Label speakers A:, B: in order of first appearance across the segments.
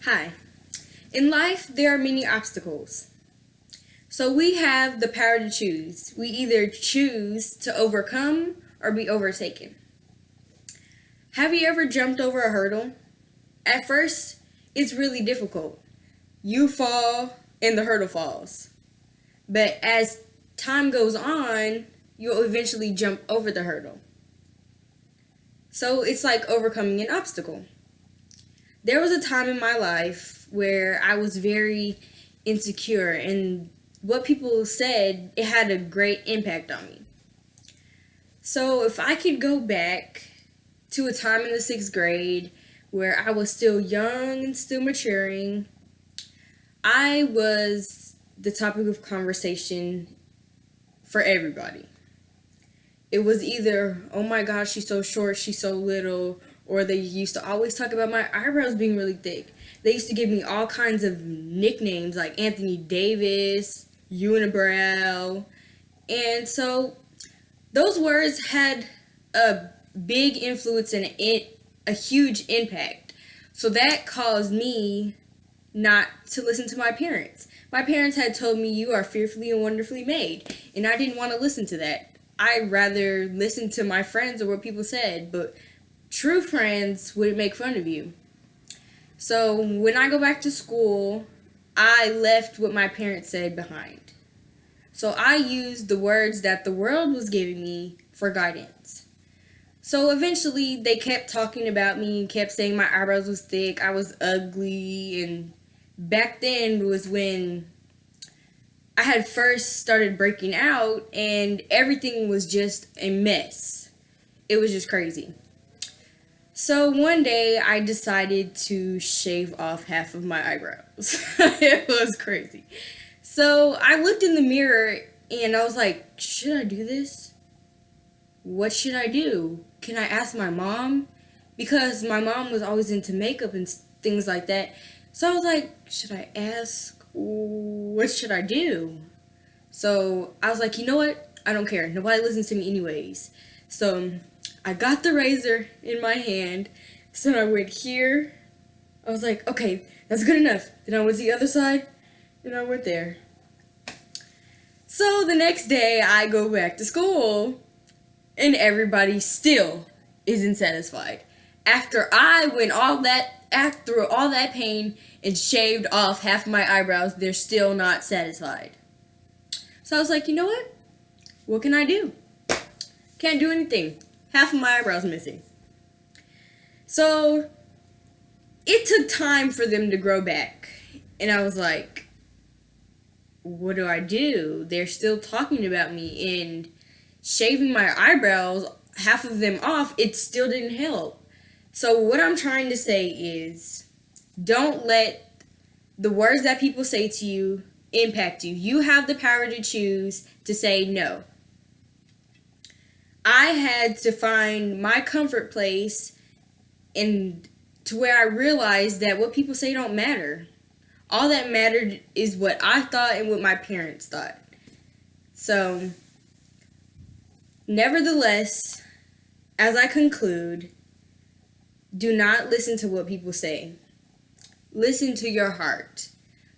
A: Hi. In life, there are many obstacles. So we have the power to choose. We either choose to overcome or be overtaken. Have you ever jumped over a hurdle? At first, it's really difficult. You fall and the hurdle falls. But as time goes on, you'll eventually jump over the hurdle. So it's like overcoming an obstacle. There was a time in my life where I was very insecure, and what people said, it had a great impact on me. So if I could go back to a time in the sixth grade where I was still young and still maturing, I was the topic of conversation for everybody. It was either, oh my gosh, she's so short, she's so little, or they used to always talk about my eyebrows being really thick. They used to give me all kinds of nicknames like Anthony Davis, Unibrow, and so those words had a big influence and a huge impact. So that caused me not to listen to my parents. My parents had told me you are fearfully and wonderfully made, and I didn't want to listen to that. I'd rather listen to my friends or what people said, but true friends would make fun of you. So when I go back to school, I left what my parents said behind. So I used the words that the world was giving me for guidance. So eventually they kept talking about me and kept saying my eyebrows was thick, I was ugly, and back then was when I had first started breaking out and everything was just a mess. It was just crazy. So one day I decided to shave off half of my eyebrows. It was crazy. So I looked in the mirror and I was like, should I do this? What should I do? Can I ask my mom? Because my mom was always into makeup and things like that. So I was like, should I ask? What should I do? So I was like, you know what? I don't care. Nobody listens to me anyways. So I got the razor in my hand. So I went here. I was like, okay, that's good enough. Then I went to the other side. And I went there. So the next day I go back to school. And everybody still isn't satisfied. After I went through all that pain and shaved off half my eyebrows, they're still not satisfied. So I was like, you know what? What can I do? Can't do anything. Half of my eyebrows missing. So it took time for them to grow back. And I was like, what do I do? They're still talking about me, and shaving my eyebrows, half of them off, it still didn't help. So what I'm trying to say is, don't let the words that people say to you impact you. You have the power to choose to say no. I had to find my comfort place and to where I realized that what people say don't matter. All that mattered is what I thought and what my parents thought. So, nevertheless, as I conclude, do not listen to what people say. Listen to your heart.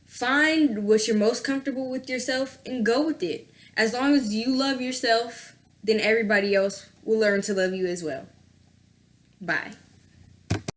A: Find what you're most comfortable with yourself and go with it. As long as you love yourself, then everybody else will learn to love you as well. Bye.